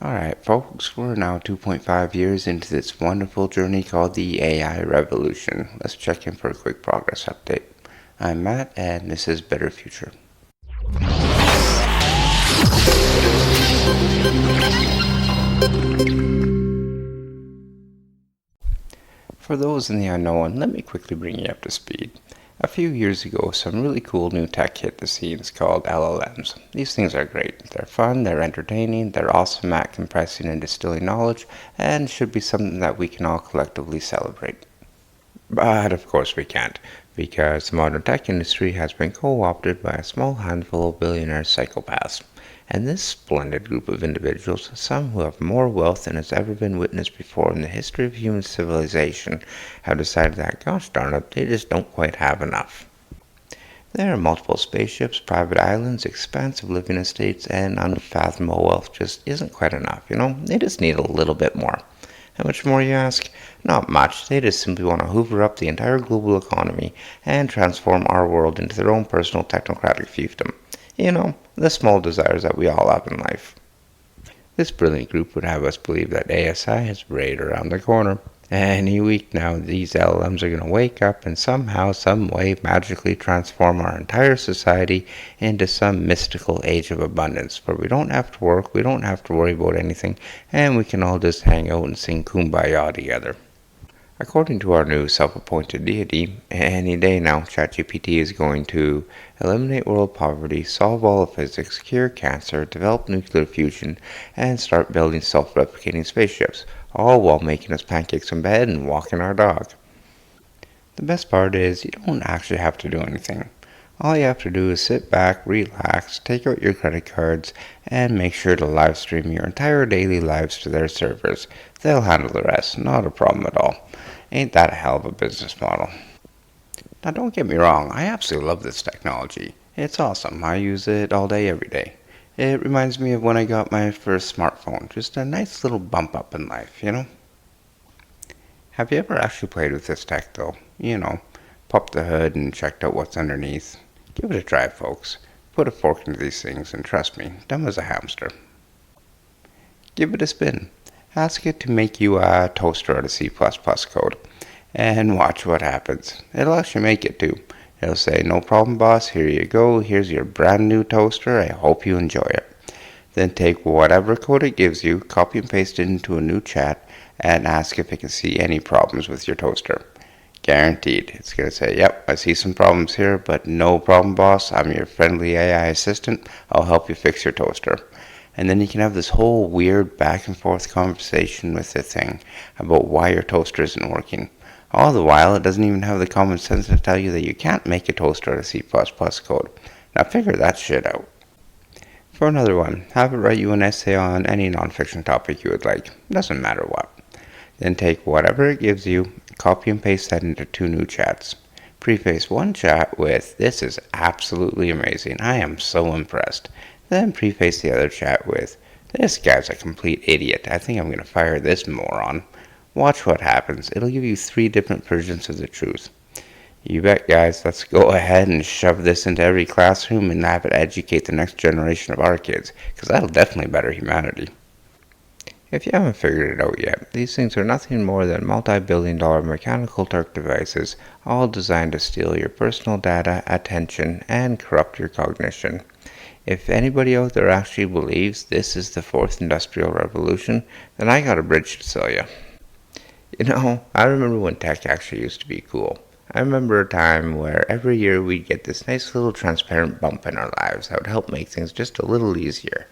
Alright, folks, we're now 2.5 years into this wonderful journey called the AI revolution. Let's check in for a quick progress update. I'm Matt, and this is Better Future. For those in the unknown, let me quickly bring you up to speed. A few years ago, some really cool new tech hit the scenes called LLMs. These things are great. They're fun, they're entertaining, they're awesome at compressing and distilling knowledge, and should be something that we can all collectively celebrate. But of course we can't, because the modern tech industry has been co-opted by a small handful of billionaire psychopaths. And this splendid group of individuals, some who have more wealth than has ever been witnessed before in the history of human civilization, have decided that, gosh darn it, they just don't quite have enough. There are multiple spaceships, private islands, expansive living estates, and unfathomable wealth just isn't quite enough, They just need a little bit more. How much more, you ask? Not much. They just simply want to hoover up the entire global economy and transform our world into their own personal technocratic fiefdom. The small desires that we all have in life. This brilliant group would have us believe that ASI is right around the corner. Any week now, these LLMs are going to wake up and somehow, some way, magically transform our entire society into some mystical age of abundance, where we don't have to work, we don't have to worry about anything, and we can all just hang out and sing Kumbaya together. According to our new self-appointed deity, any day now ChatGPT is going to eliminate world poverty, solve all of physics, cure cancer, develop nuclear fusion, and start building self-replicating spaceships, all while making us pancakes in bed and walking our dog. The best part is you don't actually have to do anything. All you have to do is sit back, relax, take out your credit cards, and make sure to live stream your entire daily lives to their servers. They'll handle the rest, not a problem at all. Ain't that a hell of a business model? Now don't get me wrong, I absolutely love this technology. It's awesome. I use it all day, every day. It reminds me of when I got my first smartphone. Just a nice little bump up in life. Have you ever actually played with this tech though? Popped the hood and checked out what's underneath. Give it a try, folks. Put a fork into these things and trust me, dumb as a hamster. Give it a spin. Ask it to make you a toaster out of C++ code. And watch what happens. It'll actually make it too. It'll say, no problem boss, here you go, here's your brand new toaster, I hope you enjoy it. Then take whatever code it gives you, copy and paste it into a new chat, and ask if it can see any problems with your toaster. Guaranteed. It's going to say, yep, I see some problems here, but no problem boss, I'm your friendly AI assistant, I'll help you fix your toaster. And then you can have this whole weird back and forth conversation with the thing about why your toaster isn't working. All the while, it doesn't even have the common sense to tell you that you can't make a toaster out of C++ code. Now figure that shit out. For another one, have it write you an essay on any nonfiction topic you would like. Doesn't matter what. Then take whatever it gives you, copy and paste that into two new chats. Preface one chat with, this is absolutely amazing, I am so impressed. Then preface the other chat with, this guy's a complete idiot, I think I'm going to fire this moron. Watch what happens. It'll give you 3 different versions of the truth. You bet, guys. Let's go ahead and shove this into every classroom and have it educate the next generation of our kids, because that'll definitely better humanity. If you haven't figured it out yet, these things are nothing more than multi-billion-dollar mechanical Turk devices, all designed to steal your personal data, attention, and corrupt your cognition. If anybody out there actually believes this is the 4th Industrial Revolution, then I got a bridge to sell you. I remember when tech actually used to be cool. I remember a time where every year we'd get this nice little transparent bump in our lives that would help make things just a little easier.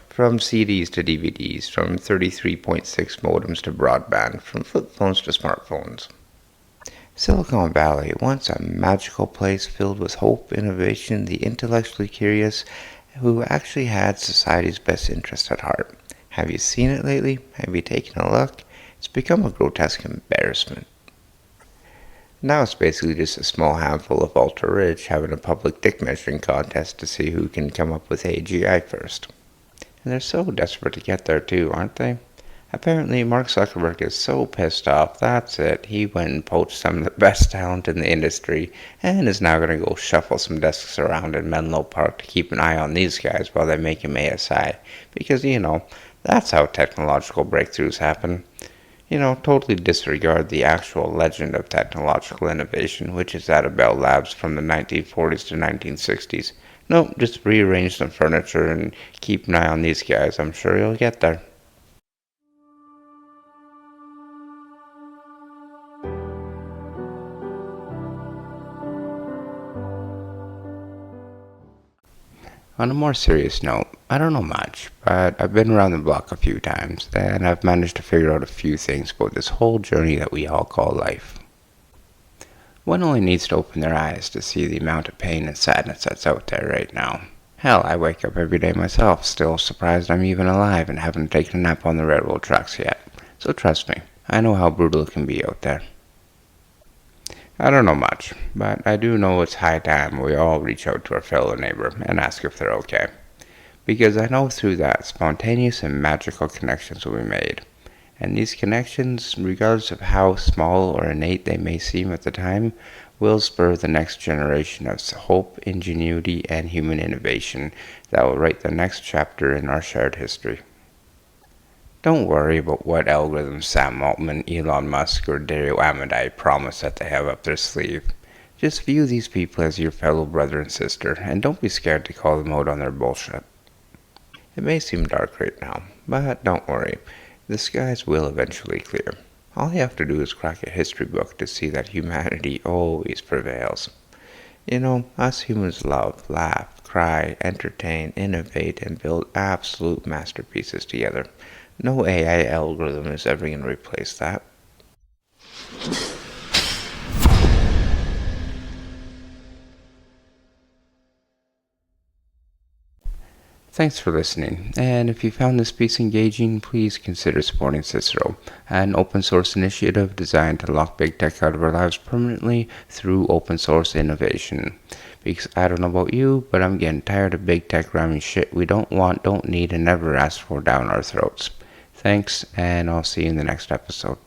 From CDs to DVDs, from 33.6 modems to broadband, from flip phones to smartphones. Silicon Valley, once a magical place filled with hope, innovation, the intellectually curious, who actually had society's best interest at heart. Have you seen it lately? Have you taken a look? It's become a grotesque embarrassment. Now it's basically just a small handful of ultra-rich having a public dick measuring contest to see who can come up with AGI first. And they're so desperate to get there too, aren't they? Apparently Mark Zuckerberg is so pissed off, that's it. He went and poached some of the best talent in the industry and is now going to go shuffle some desks around in Menlo Park to keep an eye on these guys while they make him ASI. Because, That's how technological breakthroughs happen. Totally disregard the actual legend of technological innovation, which is at Bell Labs from the 1940s to 1960s. Nope, just rearrange some furniture and keep an eye on these guys. I'm sure you'll get there. On a more serious note, I don't know much, but I've been around the block a few times, and I've managed to figure out a few things about this whole journey that we all call life. One only needs to open their eyes to see the amount of pain and sadness that's out there right now. Hell, I wake up every day myself, still surprised I'm even alive and haven't taken a nap on the railroad tracks yet. So trust me, I know how brutal it can be out there. I don't know much, but I do know it's high time we all reach out to our fellow neighbor and ask if they're okay. Because I know through that, spontaneous and magical connections will be made. And these connections, regardless of how small or innate they may seem at the time, will spur the next generation of hope, ingenuity, and human innovation that will write the next chapter in our shared history. Don't worry about what algorithms Sam Altman, Elon Musk, or Dario Amodei promise that they have up their sleeve. Just view these people as your fellow brother and sister, and don't be scared to call them out on their bullshit. It may seem dark right now, but don't worry. The skies will eventually clear. All you have to do is crack a history book to see that humanity always prevails. Us humans love, laugh, cry, entertain, innovate, and build absolute masterpieces together. No AI algorithm is ever going to replace that. Thanks for listening, and if you found this piece engaging, please consider supporting Cicero, an open source initiative designed to lock big tech out of our lives permanently through open source innovation. Because I don't know about you, but I'm getting tired of big tech ramming shit we don't want, don't need, and never ask for down our throats. Thanks, and I'll see you in the next episode.